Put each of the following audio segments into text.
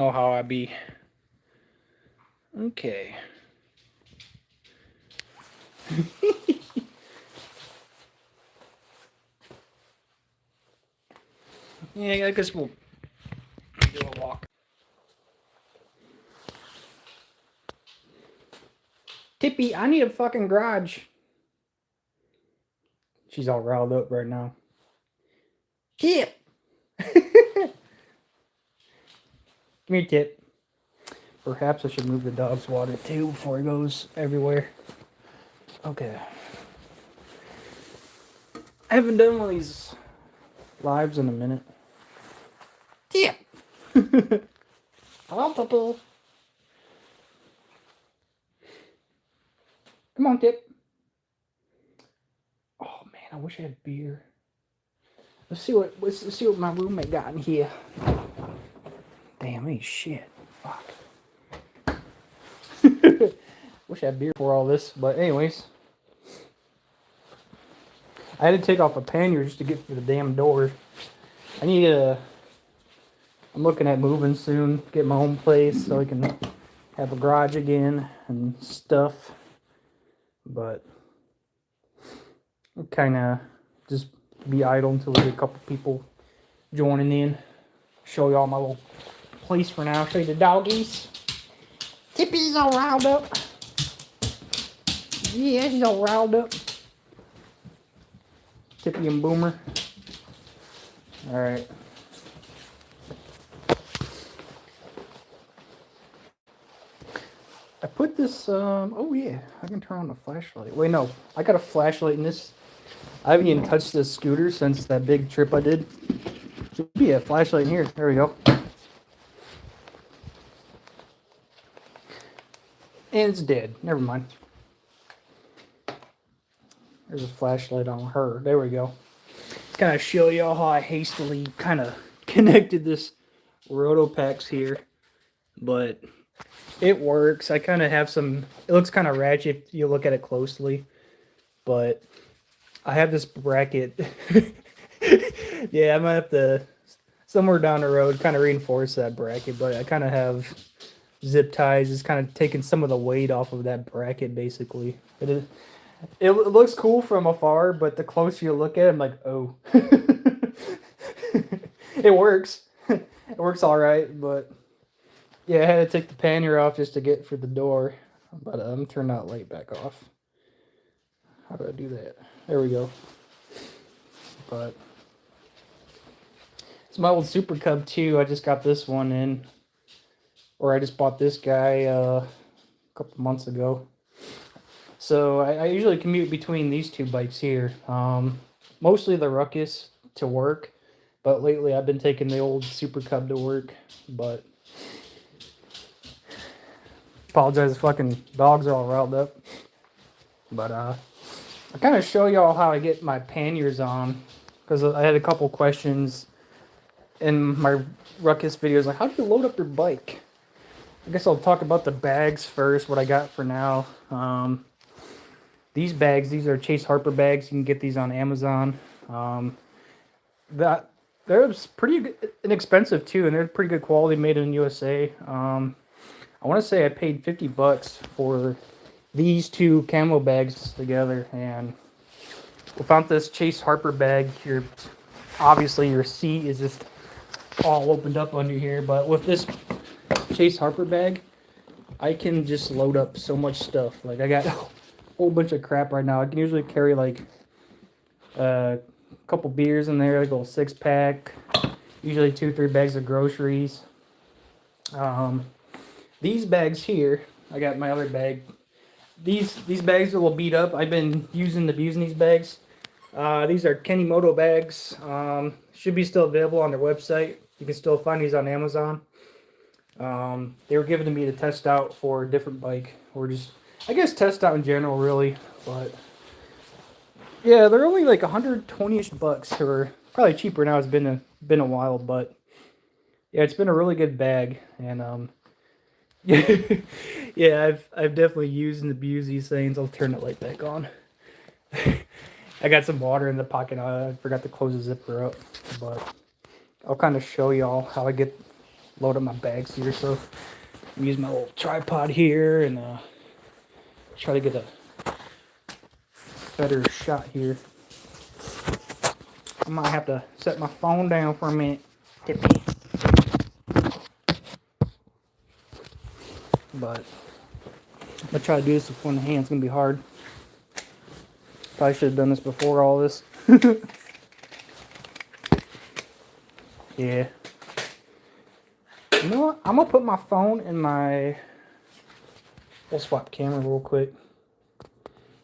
Know how I be. Okay. Yeah, I guess we'll do a walk. Tippy, I need a fucking garage. She's all riled up right now. Tip! Come here, Tip. Perhaps I should move the dog's water too before it goes everywhere. Okay. I haven't done one of these lives in a minute. Tip! Hello, Papa. Come on, Tip. Oh man, I wish I had beer. Let's see what my roommate got in here. Damn, ain't shit. Fuck. Wish I had beer for all this, but anyways. I had to take off a pannier just to get through the damn door. I need to. I'm looking at moving soon, get my own place so I can have a garage again and stuff. But kind of just be idle until we get a couple people joining in. Show y'all my little place for now. Show you the doggies. Tippy's all riled up. Yeah, she's all riled up. Tippy and Boomer. Alright. I put this, oh yeah, I can turn on the flashlight. Wait, no, I got a flashlight in this. I haven't even touched this scooter since that big trip I did. Should be a flashlight in here. There we go. And it's dead. Never mind. There's a flashlight on her. There we go. Let's kind of show y'all how I hastily kind of connected this Rotopax here. But it works. I kind of have some... It looks kind of ratchet if you look at it closely. But I have this bracket. Yeah, I might have to... Somewhere down the road kind of reinforce that bracket. But I kind of have zip ties. It's kind of taking some of the weight off of that bracket, basically. It looks cool from afar, but the closer you look at it, I'm like, oh. It works. It works all right, but... Yeah, I had to take the pannier off just to get for the door. But I'm turning that light back off. How do I do that? There we go. But it's my old Super Cub too. I just got this one in. Or I just bought this guy a couple months ago. So I usually commute between these two bikes here. Mostly the Ruckus to work. But lately I've been taking the old Super Cub to work. But... Apologize, fucking dogs are all riled up. But I kind of show y'all how I get my panniers on, because I had a couple questions in my Ruckus videos, like how do you load up your bike? I guess I'll talk about the bags first, what I got for now. These bags, these are Chase Harper bags. You can get these on Amazon. They're pretty inexpensive too, and they're pretty good quality, made in USA. I want to say I paid $50 for these two camo bags together, and we found this Chase Harper bag. Obviously your seat is just all opened up under here, but with this Chase Harper bag, I can just load up so much stuff. Like I got a whole bunch of crap right now. I can usually carry like a couple beers in there, like a little 6-pack, usually 2-3 bags of groceries. These bags here, I got my other bag. These bags are a little beat up. I've been abusing these bags. These are Kenimoto bags. Should be still available on their website. You can still find these on Amazon. They were given to me to test out for a different bike, or just, I guess, test out in general, really. But yeah, they're only like 120-ish bucks, or probably cheaper now. It's been a while, but yeah, it's been a really good bag, and yeah, I've definitely used and abused these things. I'll turn the light back on. I got some water in the pocket. I forgot to close the zipper up, but I'll kind of show y'all how I get load up my bags here. So I'm using my little tripod here and try to get a better shot here. I might have to set my phone down for a minute, Tippy. But I'm gonna try to do this with one hand. It's gonna be hard. Probably should have done this before all this. Yeah. You know what? I'm gonna put my phone in my. We'll swap camera real quick.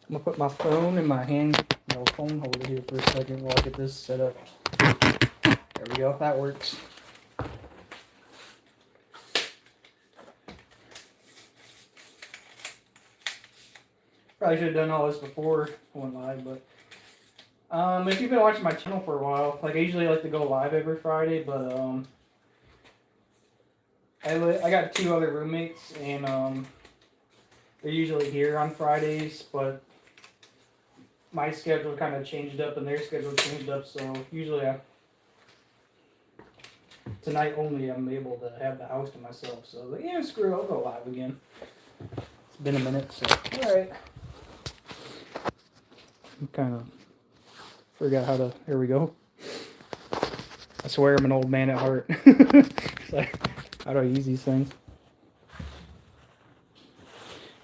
I'm gonna put my phone in my phone holder here for a second while I get this set up. There we go. That works. Probably should have done all this before I went live, but if you've been watching my channel for a while, like I usually like to go live every Friday, but I got 2 other roommates and they're usually here on Fridays, but my schedule kind of changed up and their schedule changed up, so usually tonight only I'm able to have the house to myself. So like, yeah, screw it, I'll go live again. It's been a minute, so alright. I kind of forgot how to. Here we go. I swear I'm an old man at heart. It's like, how do I use these things?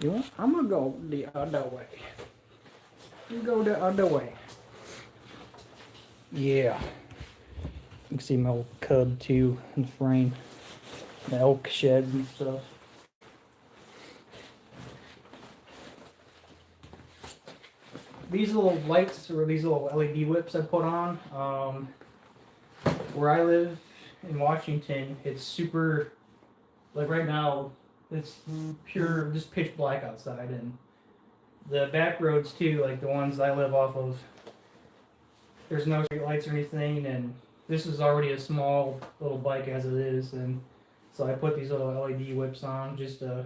You know what? I'm gonna go the other way. You go the other way. Yeah. You can see my old cub too in the frame. The elk sheds and stuff. These little lights or these little LED whips I put on, where I live in Washington, it's super, like right now, it's pure, just pitch black outside, and the back roads too, like the ones I live off of, there's no street lights or anything, and this is already a small little bike as it is, and so I put these little LED whips on just to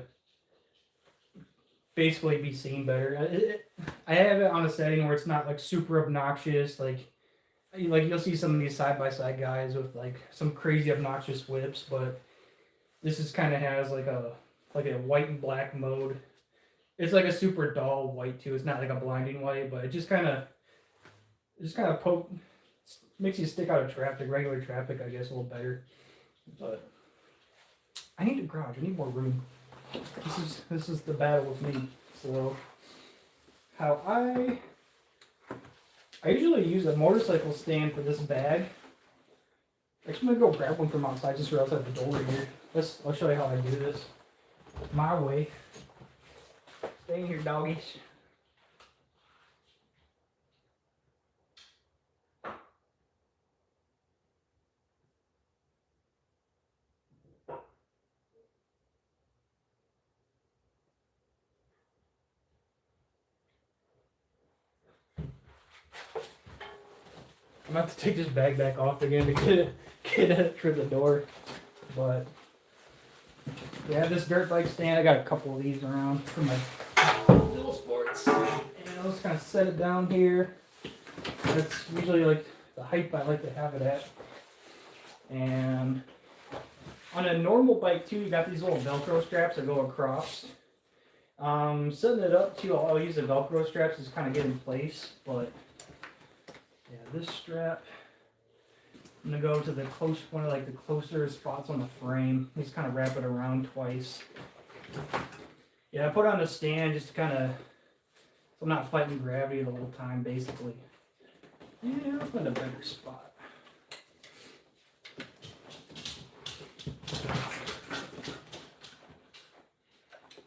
basically be seen better. I have it on a setting where it's not like super obnoxious, like you'll see some of these side-by-side guys with like some crazy obnoxious whips, but this is kind of has like a white and black mode. It's like a super dull white too. It's not like a blinding white, but it just kind of makes you stick out of traffic, regular traffic, I guess, a little better. But I need a garage. I need more room. This is the battle with me. So how I usually use a motorcycle stand for this bag. Actually, I'm gonna go grab one from outside, just right outside the door here. I'll show you how I do this. My way. Stay in here, doggies. I'm gonna have to take this bag back off again to get it through the door. But yeah, this dirt bike stand, I got a couple of these around for my little sports. And I'll just kind of set it down here. That's usually like the height I like to have it at. And on a normal bike too, you got these little Velcro straps that go across. Setting it up too, I'll use the Velcro straps to kind of get in place, but yeah, this strap, I'm gonna go to the one of the closer spots on the frame. Just kind of wrap it around twice. Yeah, I put it on the stand just to kind of, so I'm not fighting gravity the whole time, basically. Yeah, I'll find a better spot.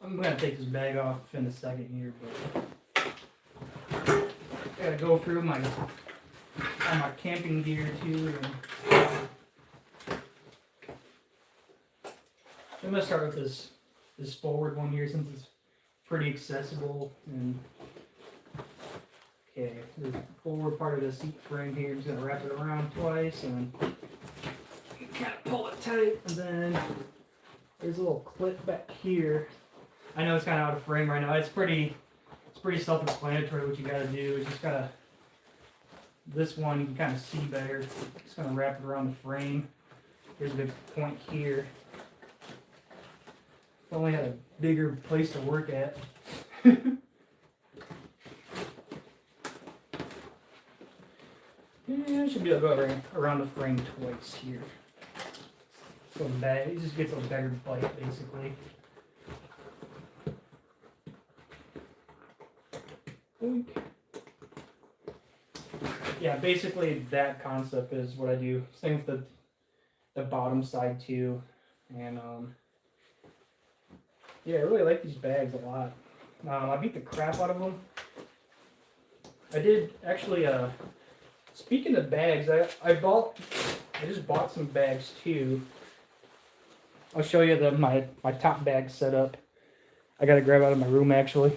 I'm gonna take this bag off in a second here, but gotta go through my camping gear too. I'm gonna start with this forward one here since it's pretty accessible. And okay, the forward part of the seat frame here. I'm just gonna wrap it around twice and kind of pull it tight. And then there's a little clip back here. I know it's kind of out of frame right now. It's pretty self-explanatory what you gotta do. It's just gotta. This one you can kind of see better. Just gonna wrap it around the frame. Here's a good point here. If I only had a bigger place to work at. Yeah, it should be able to go around the frame twice here. Going back, it just gets a better bite basically. Boink. Yeah, basically that concept is what I do. Same with the bottom side too. And yeah, I really like these bags a lot. I beat the crap out of them. I did actually speaking of bags, I just bought some bags too. I'll show you my top bag setup. I gotta grab out of my room actually.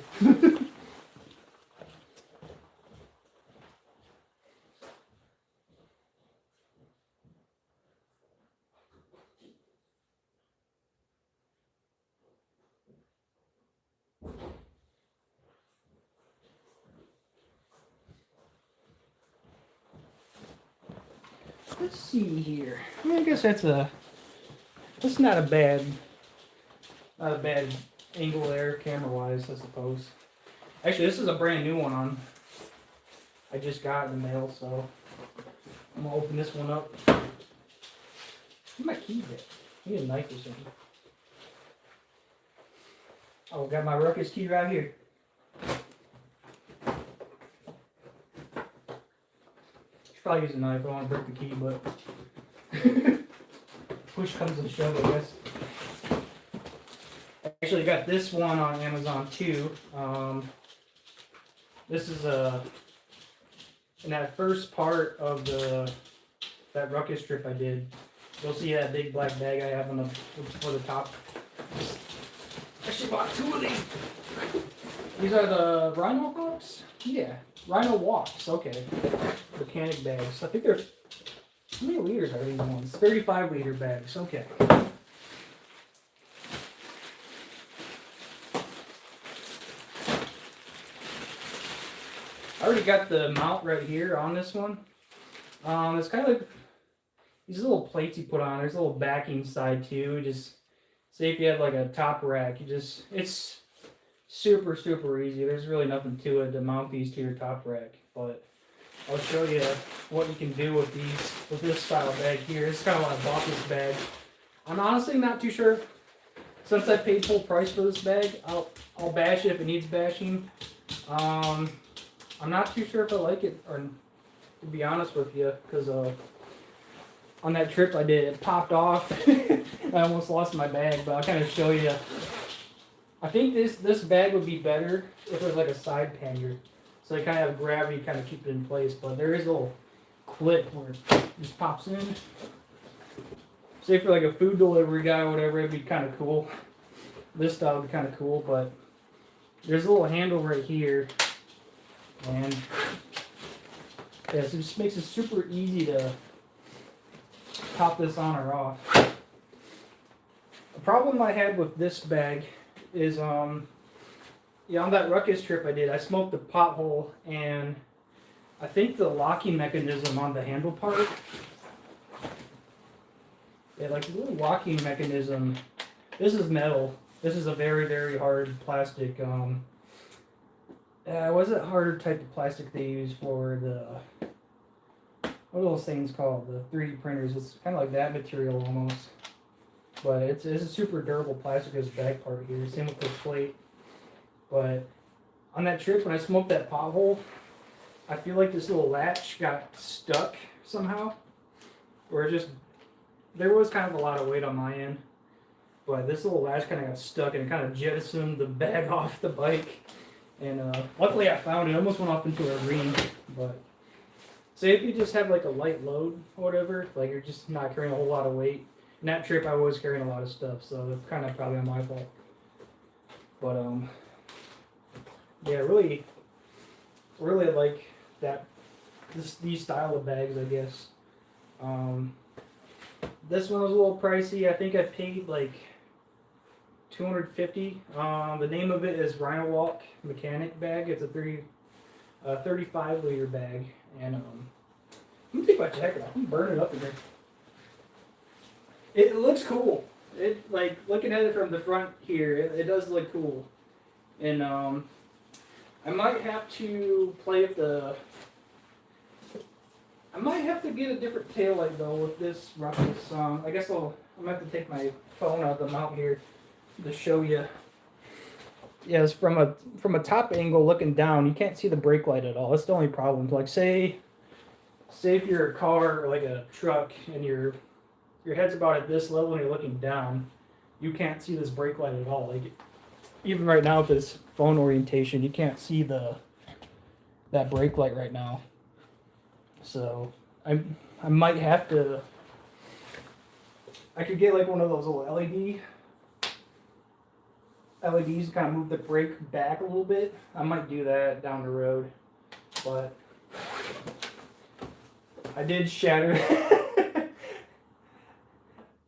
Let's see here. I guess that's not a bad angle there, camera wise, I suppose. Actually, this is a brand new one I just got in the mail, so I'm gonna open this one up. Where's my key at? I need a knife or something. Oh, got my Ruckus key right here. Should probably use a knife. I don't want to break the key, but push comes to shove, I guess. I actually got this one on Amazon too. This is in that first part of that Ruckus trip I did. You'll see that big black bag I have on for the top. I actually bought two of these. These are the Rhino Hawks? Yeah, Rhino Walks. Okay, mechanic bags. I think they're, how many liters are these ones? 35 liter bags. Okay. I already got the mount right here on this one. It's kind of like these little plates you put on. There's a little backing side too. Just say if you have like a top rack, it's super easy. There's really nothing to it to mount these to your top rack. But I'll show you what you can do with this style bag here. This is kind of why I bought this bag. I'm honestly not too sure. Since I paid full price for this bag, I'll bash it if it needs bashing. I'm not too sure if I like it, or to be honest with you, because on that trip I did, it popped off. I almost lost my bag, but I'll kind of show you. I think this bag would be better if it was like a side pannier, so they kind of have gravity, kind of keep it in place. But there is a little clip where it just pops in. Say for like a food delivery guy or whatever, it'd be kind of cool. This style would be kind of cool, but there's a little handle right here. And yeah, so it just makes it super easy to pop this on or off. The problem I had with this bag is, yeah, on that Ruckus trip I did, I smoked the pothole, and I think the locking mechanism on the handle part, yeah, like the little locking mechanism, this is metal. This is a very hard plastic. What's that harder type of plastic they use for what are those things called? The 3D printers. It's kind of like that material almost. But it's a super durable plastic, this back part here. Same with this plate. But on that trip, when I smoked that pothole, I feel like this little latch got stuck somehow. Or there was kind of a lot of weight on my end. But this little latch kind of got stuck, and it kind of jettisoned the bag off the bike. And luckily I found it. I almost went off into a ring. But say if you just have like a light load or whatever, like you're just not carrying a whole lot of weight. In that trip I was carrying a lot of stuff, so it's kind of probably on my fault. But yeah, really like these style of bags, I guess. This one was a little pricey. I think I paid like $250. The name of it is Rhino Walk Mechanic Bag. It's a 35 liter bag, and I'm gonna take my jacket off. I'm burning it up in here. It looks cool. It like looking at it from the front here, it does look cool. And I might have to play with the. I might have to get a different tail light though with this Ruckus. I guess I'm gonna have to take my phone out of the mount here to show you. Yes, from a top angle looking down, you can't see the brake light at all. That's the only problem. Like say if you're a car or like a truck and your head's about at this level and you're looking down, you can't see this brake light at all. Like even right now with this phone orientation, you can't see that brake light right now. So I might have to. I could get like one of those little LEDs kind of move the brake back a little bit. I might do that down the road, but I did shatter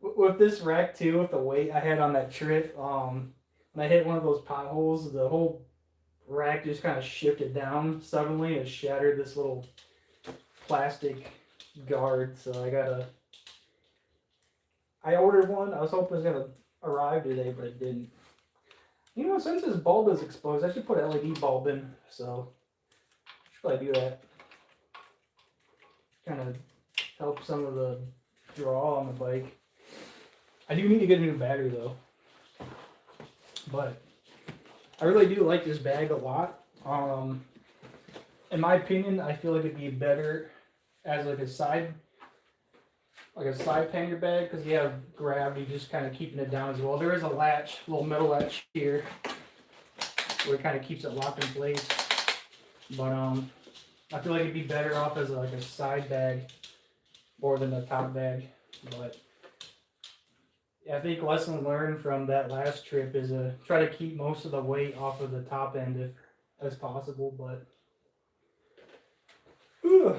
with this wreck too. With the weight I had on that trip, when I hit one of those potholes, the whole rack just kind of shifted down suddenly and shattered this little plastic guard. So I ordered one. I was hoping it was gonna arrive today, but it didn't. You know, since this bulb is exposed, I should put an LED bulb in. So I should probably do that. Kind of help some of the draw on the bike. I do need to get a new battery though. But I really do like this bag a lot. In my opinion, I feel like it'd be better as like a side pannier bag because you have gravity just kind of keeping it down as well. There is a latch, little metal latch here, where it kind of keeps it locked in place. But I feel like it'd be better off as like a side bag more than a top bag. But yeah, I think lesson learned from that last trip is try to keep most of the weight off of the top end if as possible. But whew,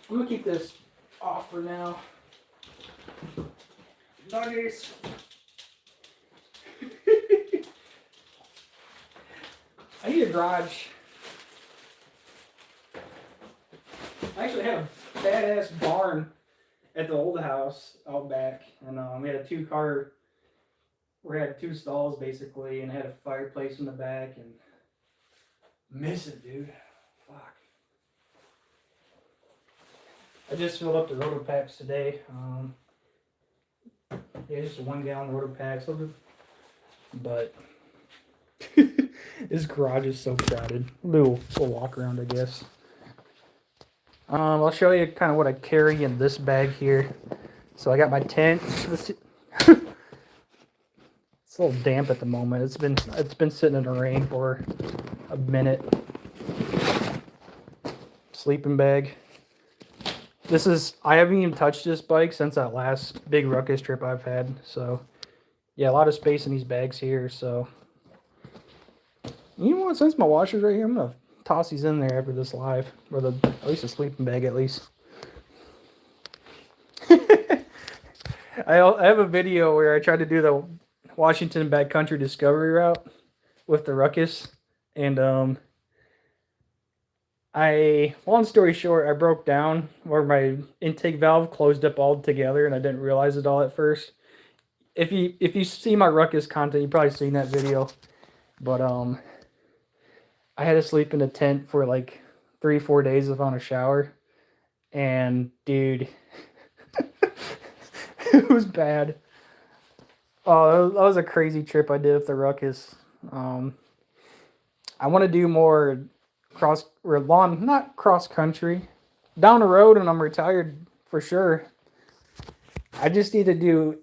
I'm gonna keep this off for now. Nice. I need a garage. I actually had a badass barn at the old house out back, and we had we had two stalls basically, and had a fireplace in the back, and miss it, dude. Fuck. I just filled up the rotor packs today. Yeah, just a 1 gallon rotor pack. But this garage is so crowded. We'll walk around, I guess. I'll show you kind of what I carry in this bag here. So I got my tent. It's a little damp at the moment. It's been sitting in the rain for a minute. Sleeping bag. I haven't even touched this bike since that last big Ruckus trip I've had. So yeah, a lot of space in these bags here. So you know what? Since my washer's right here, I'm gonna toss these in there after this live, or at least a sleeping bag at least. I have a video where I tried to do the Washington backcountry discovery route with the Ruckus, and long story short, I broke down where my intake valve closed up all together, and I didn't realize it all at first. If you see my Ruckus content, you've probably seen that video. But I had to sleep in a tent for like 3-4 days without a shower, and dude, it was bad. Oh, that was a crazy trip I did with the Ruckus. I want to do more not cross country, down the road, and I'm retired for sure. I just need to do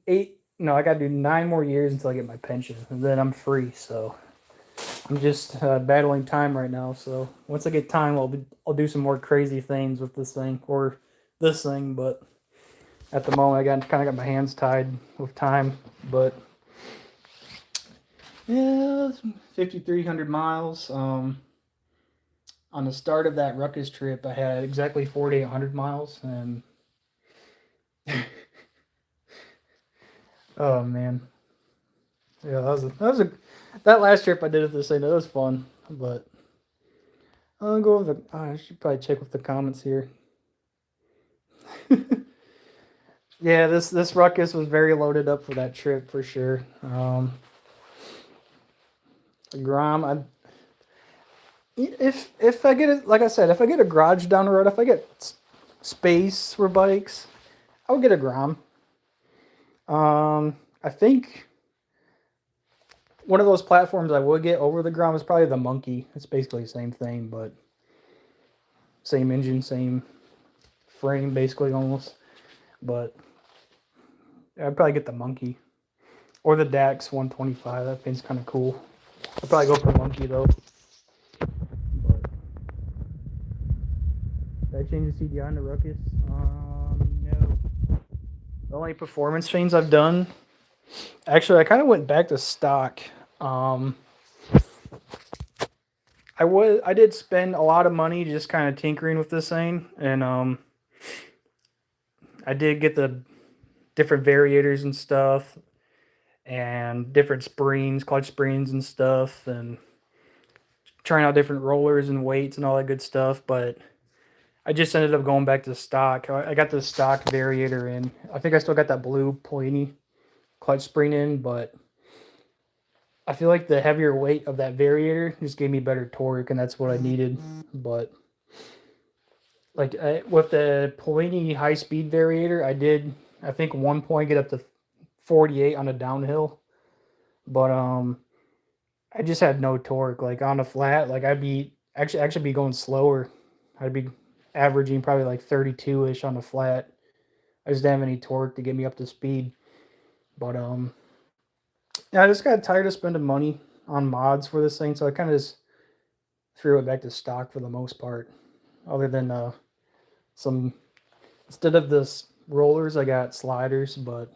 I got to do 9 more years until I get my pension, and then I'm free. So I'm just battling time right now. So once I get time, I'll do some more crazy things with this thing. But at the moment, I kind of got my hands tied with time. But yeah, 5,300 miles. On the start of that Ruckus trip, I had exactly 4,800 miles, and oh man, yeah, that last trip I did with this thing. That was fun, but I'll go over I should probably check with the comments here. Yeah, this Ruckus was very loaded up for that trip for sure. Grom, if I get it, like I said, if I get a garage down the road, if I get space for bikes, I would get a Grom. I think one of those platforms I would get over the Grom is probably the Monkey. It's basically the same thing, but same engine, same frame, basically almost. But I'd probably get the Monkey or the Dax 125. That thing's kind of cool. I'd probably go for Monkey though. But did I change the CDI in the Ruckus? No. The only performance chains I've done, actually, I kind of went back to stock. Um, I did spend a lot of money just kind of tinkering with this thing, and I did get the different variators and stuff, and different springs, clutch springs and stuff, and trying out different rollers and weights and all that good stuff. But I just ended up going back to stock. I got the stock variator in. I think I still got that blue Poini clutch spring in, but I feel like the heavier weight of that variator just gave me better torque, and that's what I needed. But like with the Polini high speed variator, I did I think 1 point get up to 48 on a downhill, but I just had no torque. Like on a flat, like I'd be actually be going slower. I'd be averaging probably like 32 ish on the flat. I just didn't have any torque to get me up to speed. But yeah, I just got tired of spending money on mods for this thing, so I kind of just threw it back to stock for the most part. Other than some instead of this rollers, I got sliders, but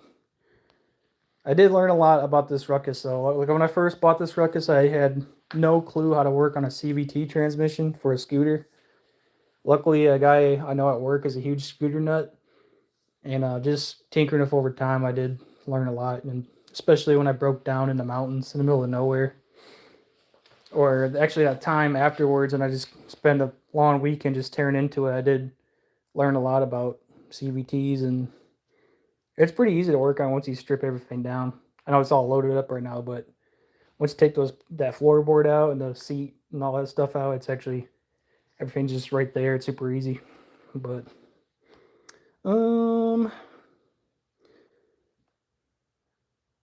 I did learn a lot about this Ruckus though. Like when I first bought this Ruckus, I had no clue how to work on a CVT transmission for a scooter. Luckily, a guy I know at work is a huge scooter nut, and just tinkering with over time, I did learn a lot, and especially when I broke down in the mountains in the middle of nowhere, or actually that time afterwards, and I just spent a long weekend just tearing into it. I did learn a lot about CVTs, and it's pretty easy to work on once you strip everything down. I know it's all loaded up right now, but once you take that floorboard out and the seat and all that stuff out, it's actually everything's just right there. It's super easy. But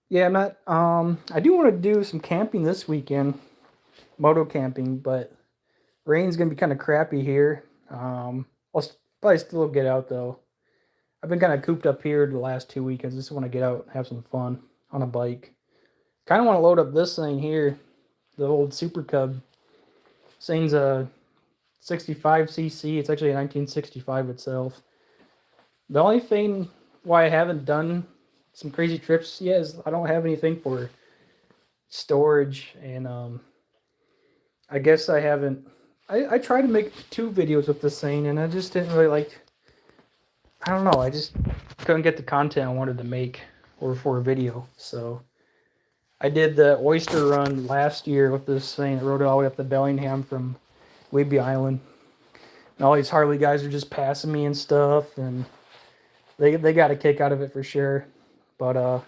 yeah, I'm not I do want to do some camping this weekend, moto camping, but rain's gonna be kind of crappy here. I'll probably still get out though. I've been kind of cooped up here the last 2 weekends. Just want to get out and have some fun on a bike. Kind of want to load up this thing here, the old Super Cub. This thing's a 65cc. It's actually a 1965 itself. The only thing why I haven't done some crazy trips yet is I don't have anything for storage, and I guess I haven't. I tried to make 2 videos with this thing, and I just didn't really like. I don't know. I just couldn't get the content I wanted to make or for a video. So I did the oyster run last year with this thing. I rode it all the way up to Bellingham from Whidbey Island. And all these Harley guys are just passing me and stuff, and they got a kick out of it for sure. But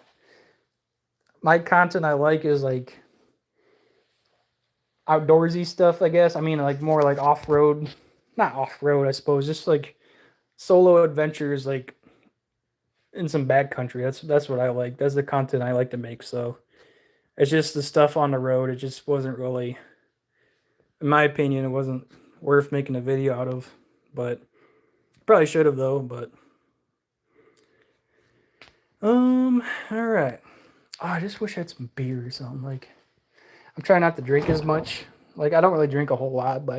my content I like is like outdoorsy stuff, I guess. I mean, like more like off-road, not off-road, I suppose, just like solo adventures, like in some backcountry. That's what I like. That's the content I like to make. So it's just the stuff on the road. It just wasn't really, in my opinion, it wasn't worth making a video out of. But probably should have though. But all right. Oh, I just wish I had some beer or something. Like I'm trying not to drink as much. Like I don't really drink a whole lot, but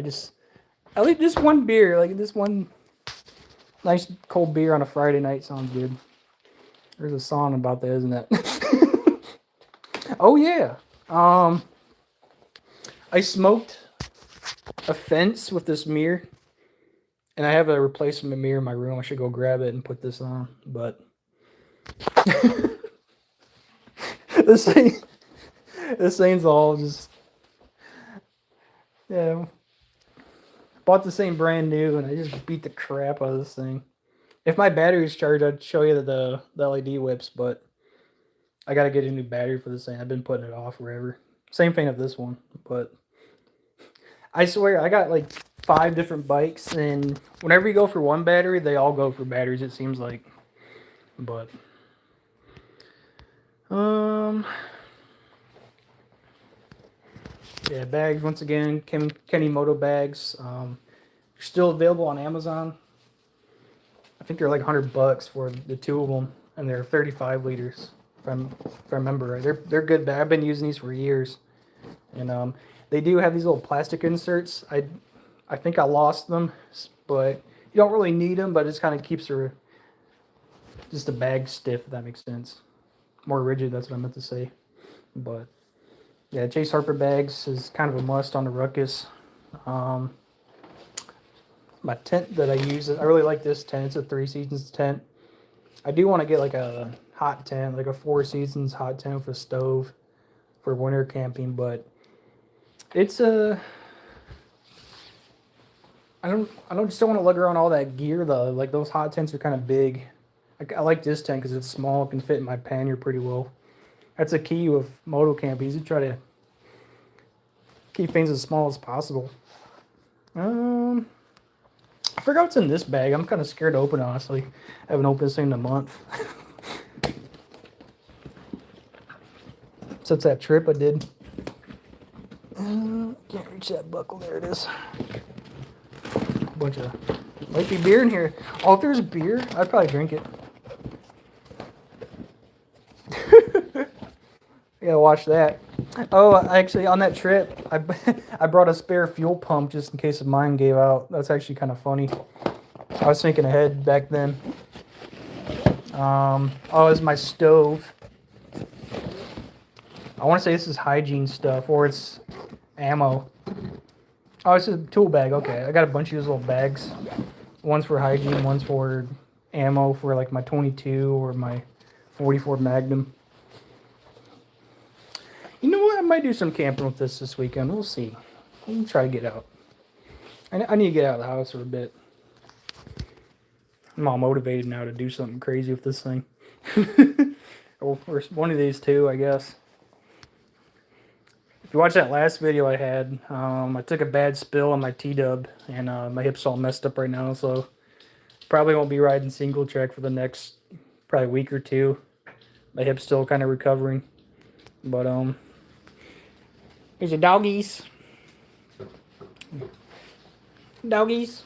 I like just one beer. Like this one nice cold beer on a Friday night sounds good. There's a song about that, isn't it? Oh yeah. I smoked a fence with this mirror, and I have a replacement mirror in my room. I should go grab it and put this on, but this thing, this thing's all just yeah. Bought this thing brand new, and I just beat the crap out of this thing. If my battery's charged, I'd show you the LED whips, but I gotta get a new battery for this thing. I've been putting it off forever. Same thing with this one, but I swear I got like 5 different bikes, and whenever you go for one battery, they all go for batteries. It seems like, but yeah, bags once again. Kenny Moto bags. Still available on Amazon. I think they're like $100 for the 2 of them, and they're 35 liters. If I remember right, they're good. I've been using these for years, and they do have these little plastic inserts. I think I lost them, but you don't really need them. But it just kind of keeps just the bag stiff, if that makes sense. More rigid. That's what I meant to say. But yeah, Chase Harper bags is kind of a must on the Ruckus. My tent that I use, I really like this tent. It's a 3 seasons tent. I do want to get like a hot tent, like a 4 seasons hot tent with a stove for winter camping, but it's just don't want to lug around all that gear though. Like those hot tents are kind of big. I like this tent because it's small, it can fit in my pannier pretty well. That's a key with moto camping. You try to keep things as small as possible. I forgot what's in this bag. I'm kind of scared to open it, honestly. I haven't opened this thing in a month. Since that trip I did. Can't reach that buckle. There it is. A bunch of... Might be beer in here. Oh, if there's beer, I'd probably drink it. I gotta watch that. Oh, actually, on that trip, I brought a spare fuel pump just in case mine gave out. That's actually kind of funny. I was thinking ahead back then. Oh, it's my stove. I want to say this is hygiene stuff, or it's ammo. Oh, it's a tool bag. Okay, I got a bunch of these little bags. One's for hygiene, one's for ammo for like my 22 or my 44 Magnum. You know what? I might do some camping with this weekend. We'll see. I'll try to get out. I need to get out of the house for a bit. I'm all motivated now to do something crazy with this thing. Or one of these two, I guess. If you watch that last video I had, I took a bad spill on my T-dub, and my hip's all messed up right now, so probably won't be riding single track for the next probably week or two. My hip's still kind of recovering. But, here's your doggies. Doggies.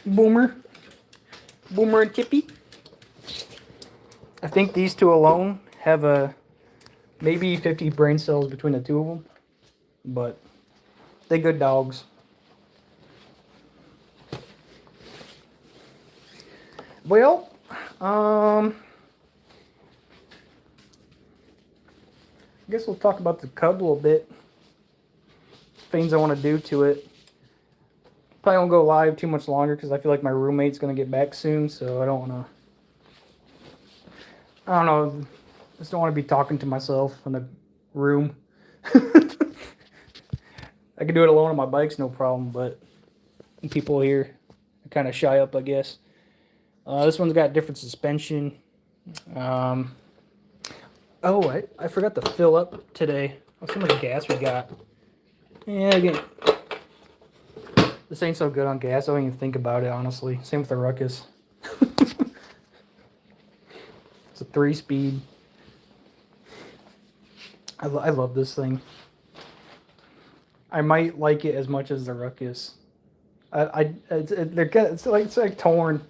Boomer and Tippy. I think these two alone have maybe 50 brain cells between the 2 of them, but they're good dogs. Well, I guess we'll talk about the Cub a little bit. Things I want to do to it. Probably won't go live too much longer because I feel like my roommate's going to get back soon, so I don't want to... I don't know. I just don't want to be talking to myself in a room. I can do it alone on my bikes, no problem, but people here are kind of shy up, I guess. This one's got different suspension. Oh, I forgot to fill up today. Let's see how much gas we got. Yeah, again, this ain't so good on gas. I don't even think about it, honestly. Same with the Ruckus. It's a 3-speed. I love this thing. I might like it as much as the Ruckus. It's like torn.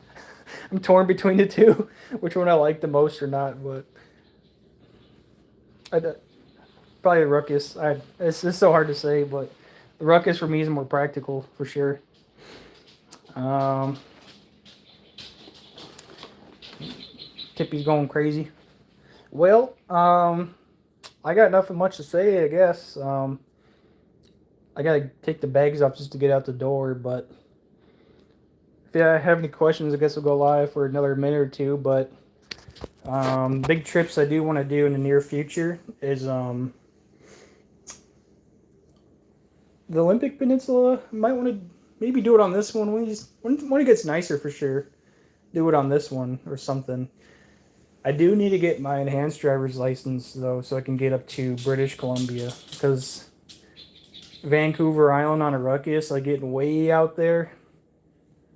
I'm torn between the two, which one I like the most or not. But probably the Ruckus. It's just so hard to say, but the Ruckus for me is more practical for sure. Tippy's going crazy. Well, I got nothing much to say, I guess. I gotta take the bags off just to get out the door, but if you have any questions, I guess we'll go live for another minute or two. But big trips I do want to do in the near future is the Olympic Peninsula. I might want to maybe do it on this one when it gets nicer for sure. Do it on this one or something. I do need to get my enhanced driver's license though, so I can get up to British Columbia, because Vancouver Island on a Ruckus, like getting way out there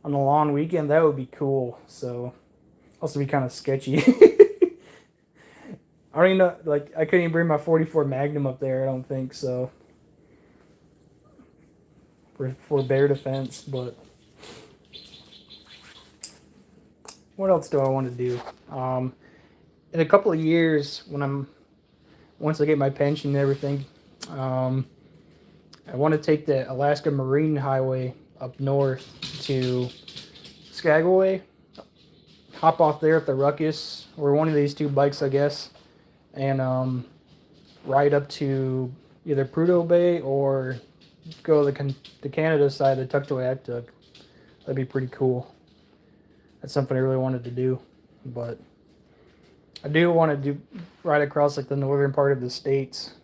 on a long weekend, that would be cool. So also be kind of sketchy. I don't even know, like I couldn't even bring my 44 Magnum up there. I don't think so. For bear defense, but what else do I want to do? In a couple of years, once I get my pension and everything, I want to take the Alaska Marine Highway up north to Skagway, hop off there at the Ruckus or one of these two bikes, I guess, and ride up to either Prudhoe Bay or go to the Canada side, the Tuktoyaktuk. That'd be pretty cool. That's something I really wanted to do, but I do want to ride across like the northern part of the states,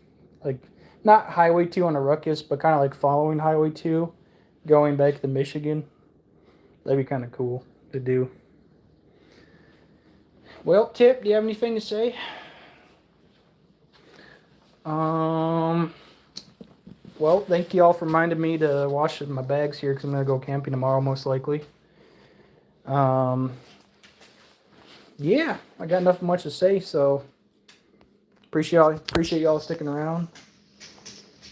like not Highway 2 on a Ruckus, but kind of like following Highway 2, going back to Michigan. That'd be kind of cool to do. Well, Tip, do you have anything to say? Well, thank you all for reminding me to wash my bags here, because I'm going to go camping tomorrow most likely. Yeah, I got nothing much to say, so appreciate y'all sticking around.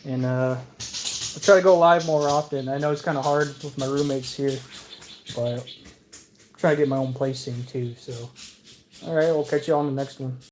And I'll try to go live more often. I know it's kind of hard with my roommates here, but I'm trying to get my own place soon too. So, all right, we'll catch you all on the next one.